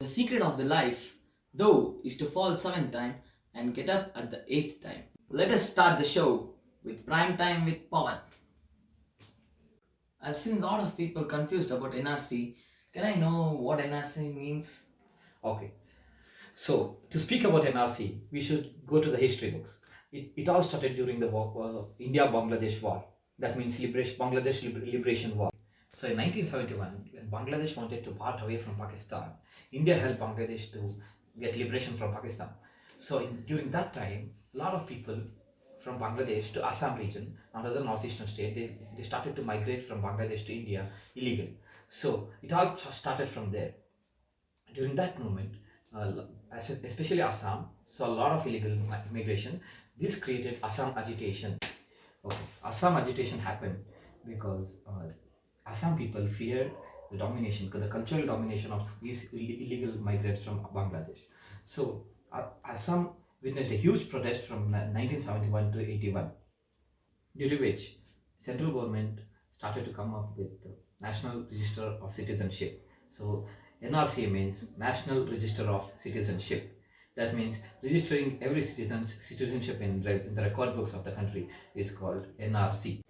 The secret of the life, though, is to fall seventh time and get up at the eighth time. Let us start the show with prime time with Pawan. I've seen a lot of people confused about NRC. Can I know what NRC means? Okay, so to speak about NRC, we should go to the history books. It all started during the India-Bangladesh War. That means Liberation War. So in 1971, when Bangladesh wanted to part away from Pakistan, India helped Bangladesh to get liberation from Pakistan. So during that time, a lot of people from Bangladesh to Assam region, another northeastern state, they started to migrate from Bangladesh to India illegal. So it all started from there. During that moment, especially Assam, saw a lot of illegal immigration. This created Assam agitation. Okay. Assam agitation happened because Assam people feared the cultural domination of these illegal migrants from Bangladesh. So Assam witnessed a huge protest from 1971 to 81, due to which central government started to come up with the National Register of Citizenship. So NRC means National Register of Citizenship. That means registering every citizen's citizenship in the record books of the country is called NRC.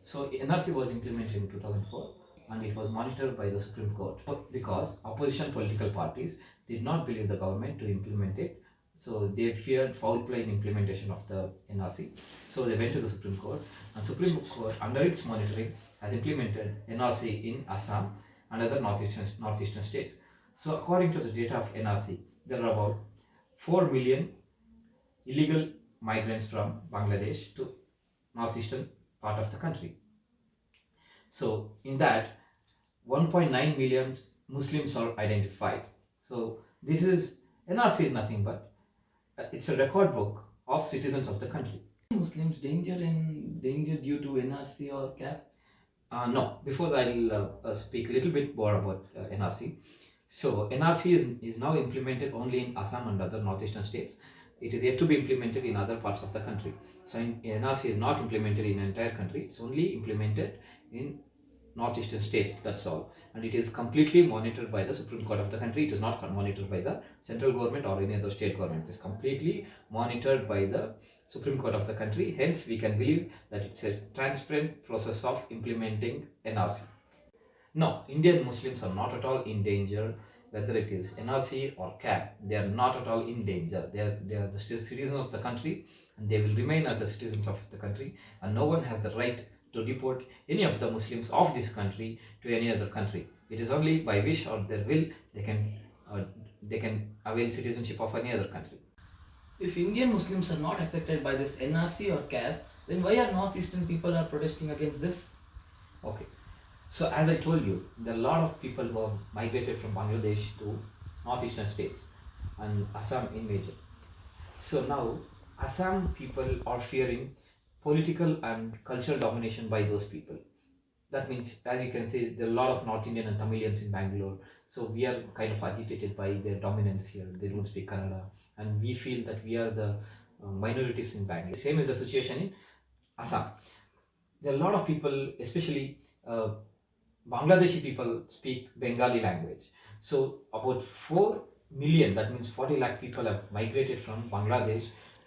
So NRC was implemented in 2004 and it was monitored by the Supreme Court because opposition political parties did not believe the government to implement it. So they feared foul play in implementation of the NRC. So they went to the Supreme Court and Supreme Court under its monitoring has implemented NRC in Assam and other northeastern states. So according to the data of NRC, there are about 4 million illegal migrants from Bangladesh to northeastern part of the country. So in that 1.9 million Muslims are identified. So this is NRC is nothing but it's a record book of citizens of the country. Muslims danger due to NRC or CAP? No, before that I'll speak a little bit more about NRC. So NRC is now implemented only in Assam and other northeastern states. It is yet to be implemented in other parts of the country. So NRC is not implemented in entire country. It's only implemented in northeastern states, that's all. And it is completely monitored by the Supreme Court of the country. It is not monitored by the central government or any other state government. It is completely monitored by the Supreme Court of the country. Hence, we can believe that it's a transparent process of implementing NRC. No, Indian Muslims are not at all in danger, whether it is NRC or CAP. They are not at all in danger. They are the citizens of the country and they will remain as the citizens of the country, and no one has the right to deport any of the Muslims of this country to any other country. It is only by wish or their will they can avail citizenship of any other country. If Indian Muslims are not affected by this NRC or CAP, then why are northeastern people are protesting against this? Okay. So as I told you, there are a lot of people who have migrated from Bangladesh to northeastern states and Assam in major. So now Assam people are fearing political and cultural domination by those people. That means, as you can see, there are a lot of North Indian and Tamilians in Bangalore. So we are kind of agitated by their dominance here. They don't speak Kannada, and we feel that we are the minorities in Bangalore. Same is the situation in Assam. There are a lot of people, especially Bangladeshi people, speak Bengali language. So about 4 million, that means 40 lakh people have migrated from Bangladesh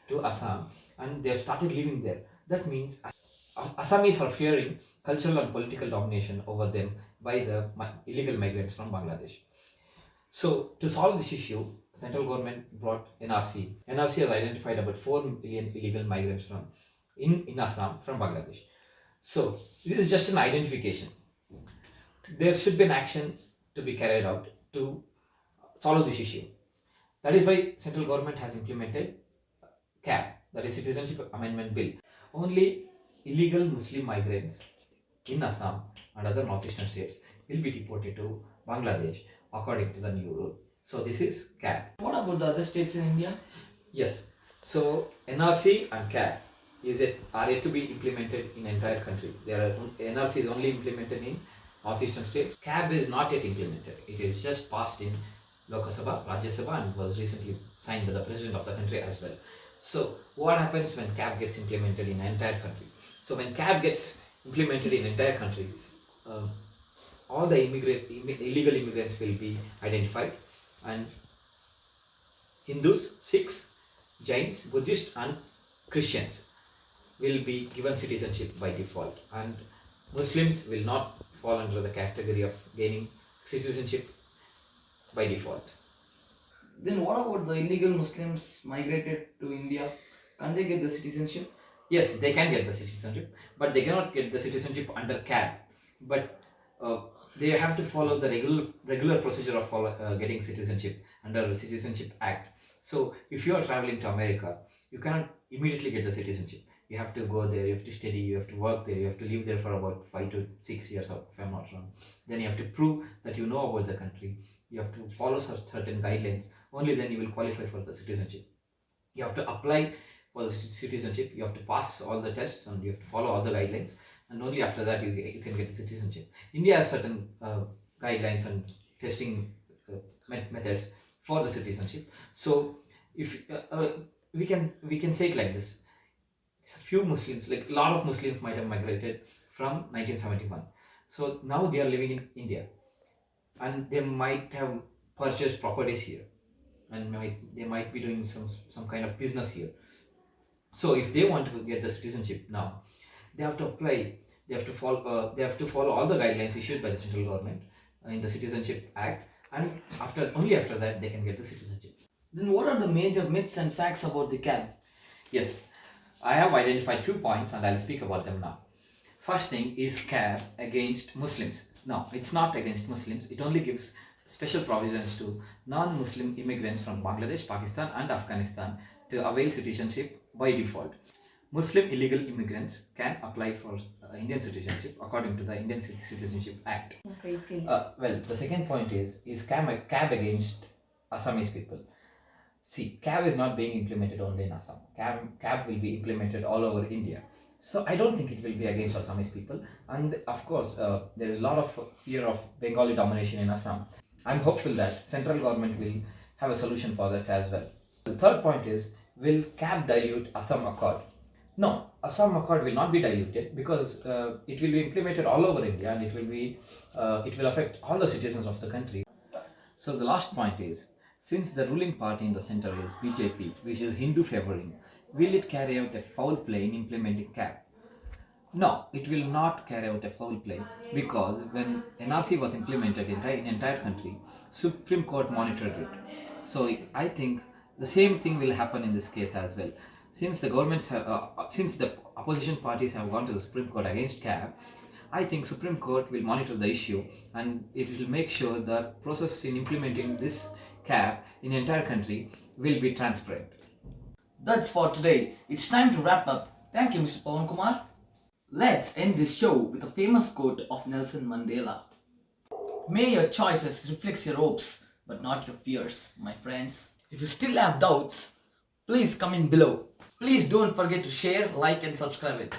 to Assam and they have started living there. That means Assamese are fearing cultural and political domination over them by the illegal migrants from Bangladesh. So to solve this issue, central government brought NRC. NRC has identified about 4 million illegal migrants from in Assam from Bangladesh. So this is just an identification. There should be an action to be carried out to solve this issue. That is why central government has implemented CAP, that is Citizenship Amendment Bill. Only illegal Muslim migrants in Assam and other northeastern states will be deported to Bangladesh according to the new rule. So this is CAP. What about the other states in India? Yes. So NRC and CAP are yet to be implemented in entire country. NRC is only implemented in northeastern states. CAB is not yet implemented. It is just passed in Lok Sabha, Rajya Sabha, and was recently signed by the president of the country as well. So what happens when CAB gets implemented in entire country? So when CAB gets implemented in entire country, all the illegal immigrants will be identified and Hindus, Sikhs, Jains, Buddhists, and Christians will be given citizenship by default, and Muslims will not fall under the category of gaining citizenship by default. Then what about the illegal Muslims migrated to India? Can they get the citizenship? Yes, they can get the citizenship, but they cannot get the citizenship under CAB. But uh, they have to follow the regular procedure of getting citizenship under the Citizenship Act. So if you are traveling to America, you cannot immediately get the citizenship. You have to go there, you have to study, you have to work there, you have to live there for about 5 to 6 years, if I'm not wrong. Then you have to prove that you know about the country. You have to follow certain guidelines. Only then you will qualify for the citizenship. You have to apply for the citizenship, you have to pass all the tests, and you have to follow all the guidelines, and only after that you can get the citizenship. India has certain guidelines and testing methods for the citizenship. So if we can say it like this: a few Muslims, like a lot of Muslims, might have migrated from 1971. So now they are living in India, and they might have purchased properties here, and they might be doing some kind of business here. So if they want to get the citizenship now, they have to apply. They have to follow all the guidelines issued by the central government in the Citizenship Act, and only after that they can get the citizenship. Then what are the major myths and facts about the CAB? Yes, I have identified few points and I'll speak about them now. First thing is CAB against Muslims. No, it's not against Muslims. It only gives special provisions to non-Muslim immigrants from Bangladesh, Pakistan, and Afghanistan to avail citizenship by default. Muslim illegal immigrants can apply for Indian citizenship according to the Indian Citizenship Act. Okay, Well, the second point is CAB against Assamese people. See, CAB is not being implemented only in Assam. CAB will be implemented all over India. So I don't think it will be against Assamese people. And of course, there is a lot of fear of Bengali domination in Assam. I'm hopeful that central government will have a solution for that as well. The third point is, will CAB dilute Assam Accord? No, Assam Accord will not be diluted because it will be implemented all over India, and it will affect all the citizens of the country. So the last point is, since the ruling party in the center is BJP, which is Hindu favoring, will it carry out a foul play in implementing CAB? No, it will not carry out a foul play, because when NRC was implemented in entire country, Supreme Court monitored it. So I think the same thing will happen in this case as well. Since the opposition parties have gone to the Supreme Court against CAB, I think Supreme Court will monitor the issue, and it will make sure that process in implementing this CAB in the entire country will be transparent. That's for today. It's time to wrap up. Thank you, Mr. Pawan Kumar. Let's end this show with a famous quote of Nelson Mandela. May your choices reflect your hopes, but not your fears, my friends. If you still have doubts, please comment below. Please don't forget to share, like, and subscribe it.